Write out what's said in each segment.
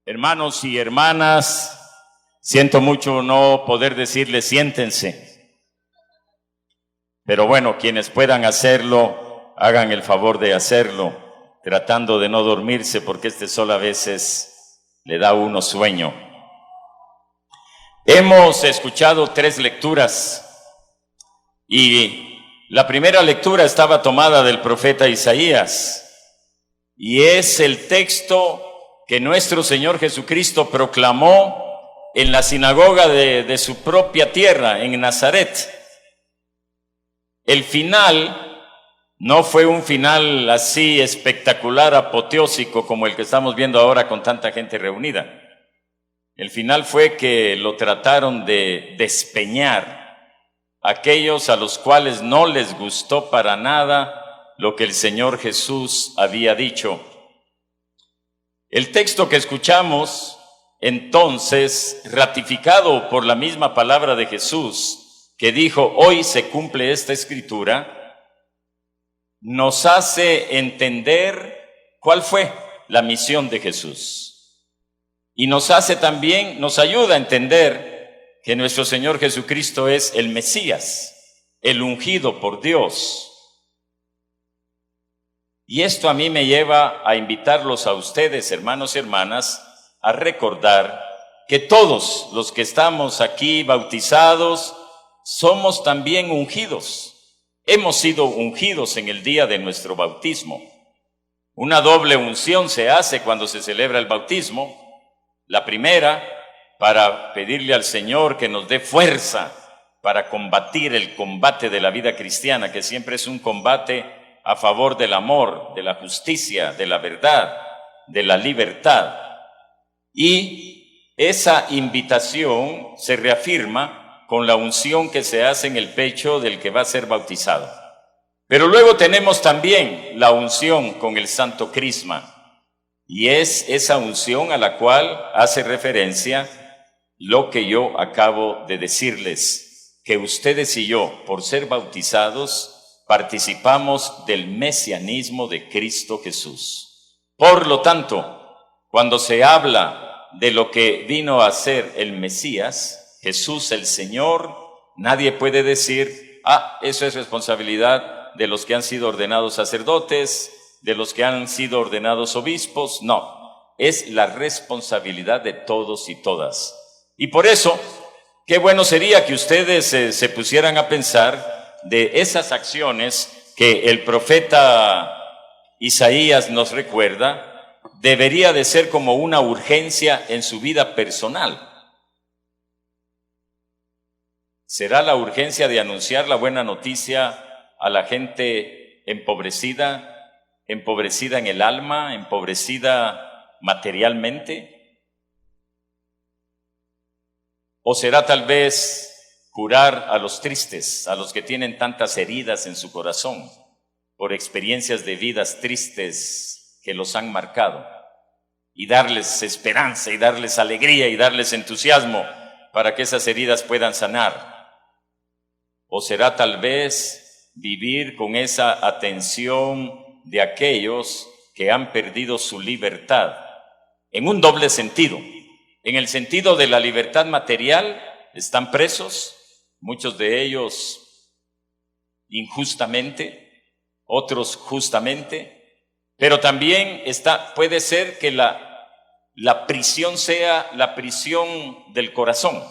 Hermanos y hermanas, siento mucho no poder decirles siéntense, pero bueno, quienes puedan hacerlo, hagan el favor de hacerlo, tratando de no dormirse, porque este sol a veces le da a uno sueño. Hemos escuchado 3 lecturas y la primera lectura estaba tomada del profeta Isaías y es el texto que nuestro Señor Jesucristo proclamó en la sinagoga de su propia tierra, en Nazaret. El final no fue un final así espectacular, apoteósico, como el que estamos viendo ahora con tanta gente reunida. El final fue que lo trataron de despeñar aquellos a los cuales no les gustó para nada lo que el Señor Jesús había dicho. El texto que escuchamos, entonces, ratificado por la misma palabra de Jesús, que dijo, hoy se cumple esta escritura, nos hace entender cuál fue la misión de Jesús. Y nos ayuda a entender que nuestro Señor Jesucristo es el Mesías, el ungido por Dios. Y esto a mí me lleva a invitarlos a ustedes, hermanos y hermanas, a recordar que todos los que estamos aquí bautizados somos también ungidos. Hemos sido ungidos en el día de nuestro bautismo. Una doble unción se hace cuando se celebra el bautismo. La primera, para pedirle al Señor que nos dé fuerza para combatir el combate de la vida cristiana, que siempre es un combate a favor del amor, de la justicia, de la verdad, de la libertad. Y esa invitación se reafirma con la unción que se hace en el pecho del que va a ser bautizado. Pero luego tenemos también la unción con el Santo Crisma, y es esa unción a la cual hace referencia lo que yo acabo de decirles, que ustedes y yo, por ser bautizados, participamos del mesianismo de Cristo Jesús. Por lo tanto, cuando se habla de lo que vino a ser el Mesías, Jesús el Señor, nadie puede decir, eso es responsabilidad de los que han sido ordenados sacerdotes, de los que han sido ordenados obispos. No, es la responsabilidad de todos y todas. Y por eso, qué bueno sería que ustedes se pusieran a pensar de esas acciones que el profeta Isaías nos recuerda, debería de ser como una urgencia en su vida personal. ¿Será la urgencia de anunciar la buena noticia a la gente empobrecida en el alma, empobrecida materialmente? ¿O será tal vez curar a los tristes, a los que tienen tantas heridas en su corazón por experiencias de vidas tristes que los han marcado, y darles esperanza y darles alegría y darles entusiasmo para que esas heridas puedan sanar? ¿O será tal vez vivir con esa atención de aquellos que han perdido su libertad en un doble sentido? En el sentido de la libertad material, están presos, muchos de ellos injustamente, otros justamente, pero también puede ser que la prisión sea la prisión del corazón,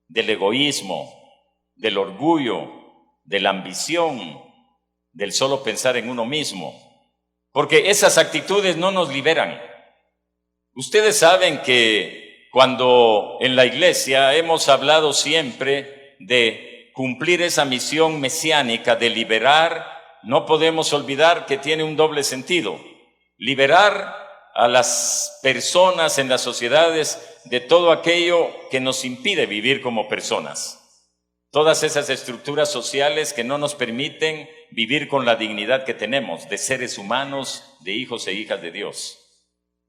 del egoísmo, del orgullo, de la ambición, del solo pensar en uno mismo, porque esas actitudes no nos liberan. Ustedes saben que cuando en la iglesia hemos hablado siempre de cumplir esa misión mesiánica de liberar, no podemos olvidar que tiene un doble sentido. Liberar a las personas en las sociedades de todo aquello que nos impide vivir como personas. Todas esas estructuras sociales que no nos permiten vivir con la dignidad que tenemos de seres humanos, de hijos e hijas de Dios.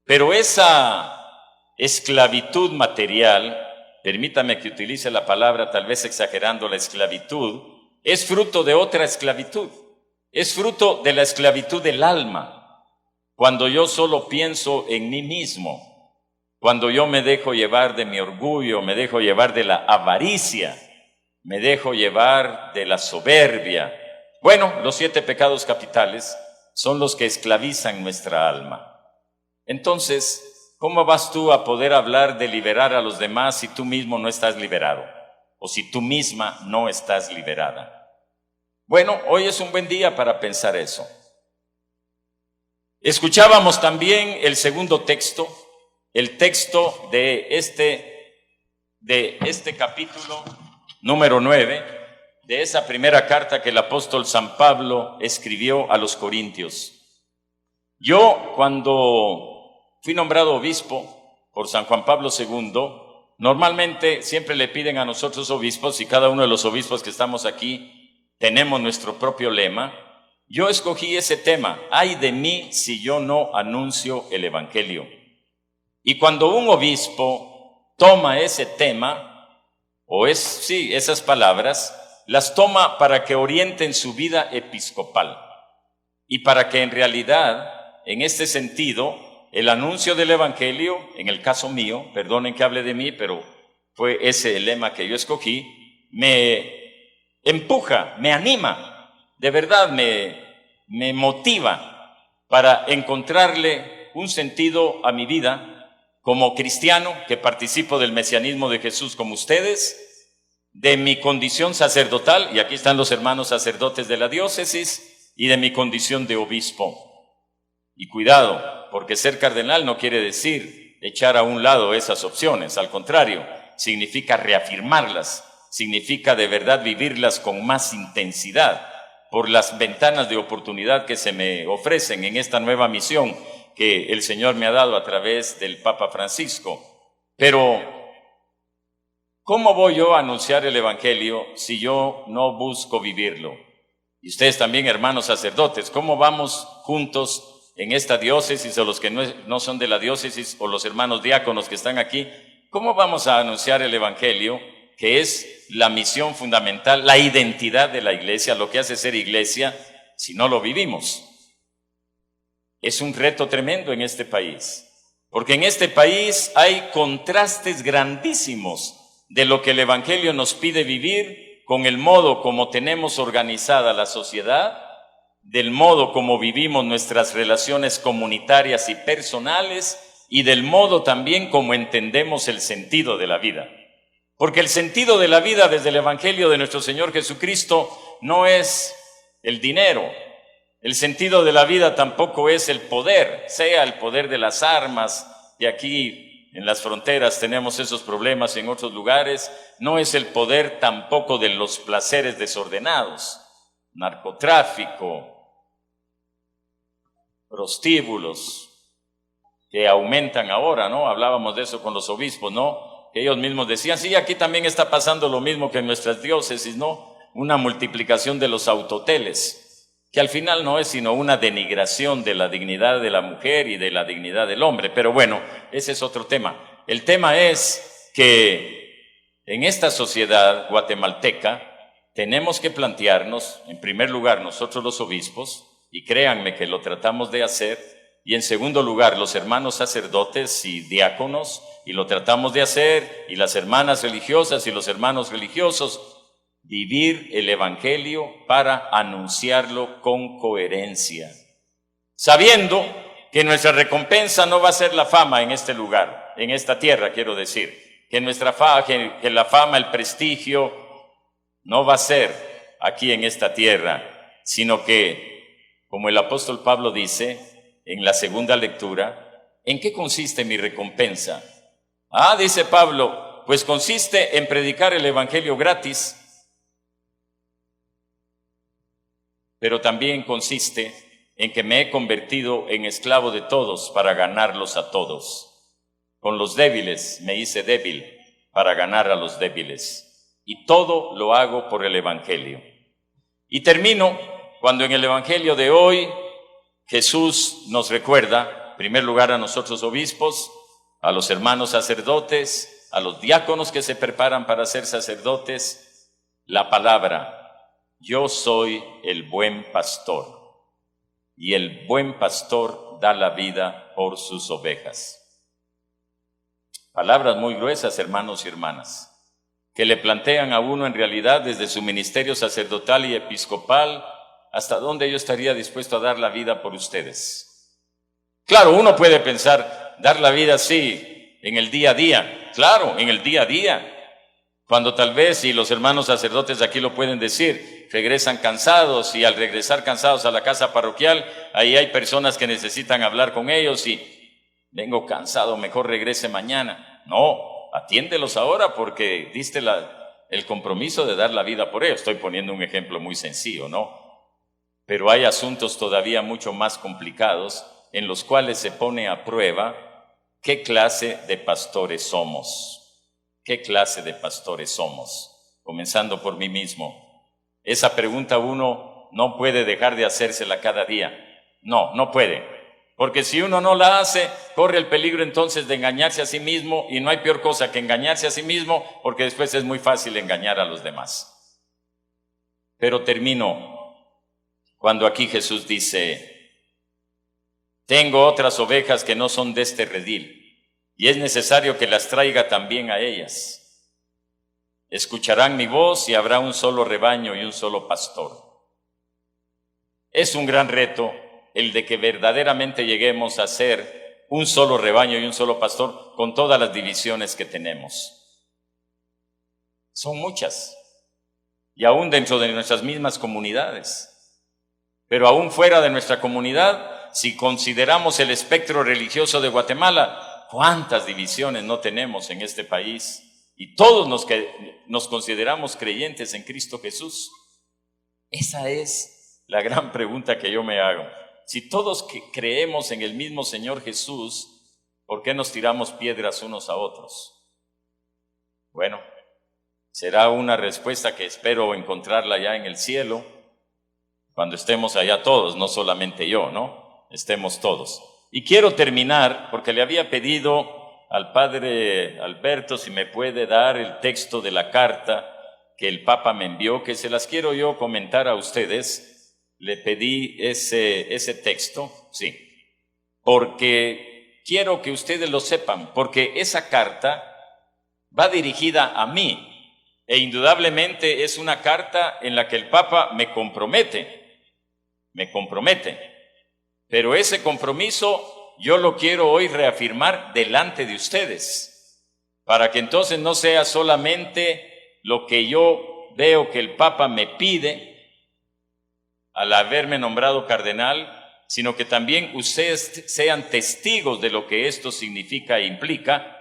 Pero esa esclavitud material, permítame que utilice la palabra tal vez exagerando la esclavitud, es fruto de otra esclavitud, es fruto de la esclavitud del alma. Cuando yo solo pienso en mí mismo, cuando yo me dejo llevar de mi orgullo, me dejo llevar de la avaricia, me dejo llevar de la soberbia. Bueno, los 7 pecados capitales son los que esclavizan nuestra alma. Entonces, ¿cómo vas tú a poder hablar de liberar a los demás si tú mismo no estás liberado? O si tú misma no estás liberada. Bueno, hoy es un buen día para pensar eso. Escuchábamos también el segundo texto, el texto de este capítulo número 9, de esa primera carta que el apóstol San Pablo escribió a los Corintios. Yo, cuando fui nombrado obispo por San Juan Pablo II, normalmente siempre le piden a nosotros obispos, y cada uno de los obispos que estamos aquí tenemos nuestro propio lema. Yo escogí ese tema: ay de mí si yo no anuncio el evangelio. Y cuando un obispo toma ese tema, esas palabras, las toma para que orienten su vida episcopal y para que en realidad, en este sentido, el anuncio del evangelio, en el caso mío, perdonen que hable de mí, pero fue ese el lema que yo escogí, me empuja, me anima, de verdad me motiva para encontrarle un sentido a mi vida como cristiano que participo del mesianismo de Jesús como ustedes, de mi condición sacerdotal, y aquí están los hermanos sacerdotes de la diócesis, y de mi condición de obispo. Y cuidado, porque ser cardenal no quiere decir echar a un lado esas opciones, al contrario, significa reafirmarlas, significa de verdad vivirlas con más intensidad, por las ventanas de oportunidad que se me ofrecen en esta nueva misión que el Señor me ha dado a través del Papa Francisco. Pero, ¿cómo voy yo a anunciar el evangelio si yo no busco vivirlo? Y ustedes también, hermanos sacerdotes, ¿cómo vamos juntos en esta diócesis, o los que no son de la diócesis, o los hermanos diáconos que están aquí? ¿Cómo vamos a anunciar el evangelio, que es la misión fundamental, la identidad de la iglesia, lo que hace ser iglesia, si no lo vivimos? Es un reto tremendo en este país, porque en este país hay contrastes grandísimos de lo que el evangelio nos pide vivir con el modo como tenemos organizada la sociedad, del modo como vivimos nuestras relaciones comunitarias y personales, y del modo también como entendemos el sentido de la vida. Porque el sentido de la vida desde el evangelio de nuestro Señor Jesucristo no es el dinero. El sentido de la vida tampoco es el poder, sea el poder de las armas, y aquí en las fronteras tenemos esos problemas, en otros lugares. No es el poder tampoco de los placeres desordenados, narcotráfico, prostíbulos, que aumentan ahora, ¿no? Hablábamos de eso con los obispos, ¿no? Que ellos mismos decían, sí, aquí también está pasando lo mismo que en nuestras diócesis, ¿no? Una multiplicación de los autoteles, que al final no es sino una denigración de la dignidad de la mujer y de la dignidad del hombre. Pero bueno, ese es otro tema. El tema es que en esta sociedad guatemalteca tenemos que plantearnos, en primer lugar, nosotros los obispos, y créanme que lo tratamos de hacer, y en segundo lugar, los hermanos sacerdotes y diáconos, y lo tratamos de hacer, y las hermanas religiosas y los hermanos religiosos, vivir el evangelio para anunciarlo con coherencia, sabiendo que nuestra recompensa no va a ser la fama en este lugar, en esta tierra, quiero decir, que la fama, el prestigio, no va a ser aquí en esta tierra, sino que, como el apóstol Pablo dice en la segunda lectura, ¿en qué consiste mi recompensa? Dice Pablo, pues consiste en predicar el evangelio gratis, pero también consiste en que me he convertido en esclavo de todos para ganarlos a todos. Con los débiles me hice débil para ganar a los débiles. Y todo lo hago por el evangelio. Y termino cuando en el evangelio de hoy Jesús nos recuerda, en primer lugar a nosotros obispos, a los hermanos sacerdotes, a los diáconos que se preparan para ser sacerdotes, la palabra: yo soy el buen pastor, y el buen pastor da la vida por sus ovejas. Palabras muy gruesas, hermanos y hermanas, que le plantean a uno en realidad desde su ministerio sacerdotal y episcopal hasta dónde yo estaría dispuesto a dar la vida por ustedes. Claro, uno puede pensar, dar la vida sí, en el día a día, claro, en el día a día, cuando tal vez, y los hermanos sacerdotes aquí lo pueden decir, regresan cansados y al regresar cansados a la casa parroquial, ahí hay personas que necesitan hablar con ellos y vengo cansado, mejor regrese mañana. No, atiéndelos ahora porque diste el compromiso de dar la vida por ellos. Estoy poniendo un ejemplo muy sencillo, ¿no? Pero hay asuntos todavía mucho más complicados en los cuales se pone a prueba qué clase de pastores somos. ¿Qué clase de pastores somos? Comenzando por mí mismo. Esa pregunta uno no puede dejar de hacérsela cada día. No puede. Porque si uno no la hace, corre el peligro entonces de engañarse a sí mismo, y no hay peor cosa que engañarse a sí mismo, porque después es muy fácil engañar a los demás. Pero termino cuando aquí Jesús dice, tengo otras ovejas que no son de este redil, y es necesario que las traiga también a ellas. Escucharán mi voz y habrá un solo rebaño y un solo pastor. Es un gran reto el de que verdaderamente lleguemos a ser un solo rebaño y un solo pastor con todas las divisiones que tenemos. Son muchas, y aún dentro de nuestras mismas comunidades. Pero aún fuera de nuestra comunidad, si consideramos el espectro religioso de Guatemala, ¿cuántas divisiones no tenemos en este país? Y todos nos consideramos creyentes en Cristo Jesús. Esa es la gran pregunta que yo me hago. Si todos creemos en el mismo Señor Jesús, ¿por qué nos tiramos piedras unos a otros? Bueno, será una respuesta que espero encontrarla ya en el cielo, cuando estemos allá todos, no solamente yo, ¿no? Estemos todos. Y quiero terminar, porque le había pedido al padre Alberto si me puede dar el texto de la carta que el Papa me envió, que se las quiero yo comentar a ustedes. Le pedí ese texto, sí, porque quiero que ustedes lo sepan, porque esa carta va dirigida a mí, e indudablemente es una carta en la que el Papa me compromete, pero ese compromiso yo lo quiero hoy reafirmar delante de ustedes, para que entonces no sea solamente lo que yo veo que el Papa me pide al haberme nombrado cardenal, sino que también ustedes sean testigos de lo que esto significa e implica.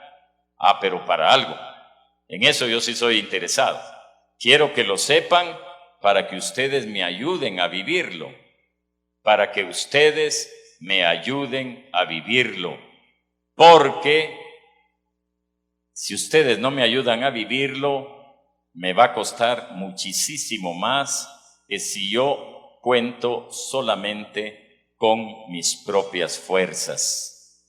Pero para algo, en eso yo sí soy interesado. Quiero que lo sepan para que ustedes me ayuden a vivirlo, para que ustedes me ayuden a vivirlo, porque si ustedes no me ayudan a vivirlo, me va a costar muchísimo más que si yo cuento solamente con mis propias fuerzas.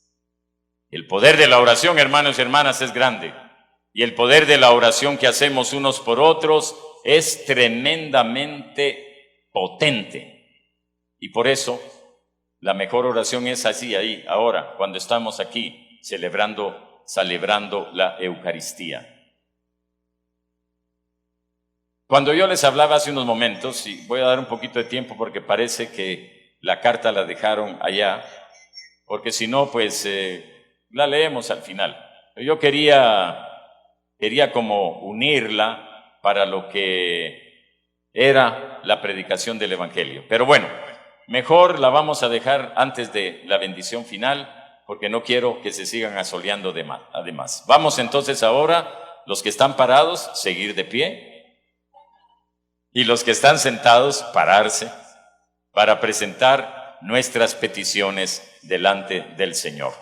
El poder de la oración, hermanos y hermanas, es grande, y el poder de la oración que hacemos unos por otros es tremendamente potente. Y por eso, la mejor oración es así, ahí, ahora, cuando estamos aquí, celebrando la Eucaristía. Cuando yo les hablaba hace unos momentos, y voy a dar un poquito de tiempo porque parece que la carta la dejaron allá, porque si no, pues la leemos al final. Yo quería como unirla para lo que era la predicación del Evangelio. Pero bueno, mejor la vamos a dejar antes de la bendición final, porque no quiero que se sigan asoleando además. Vamos entonces ahora, los que están parados, seguir de pie, y los que están sentados, pararse, para presentar nuestras peticiones delante del Señor.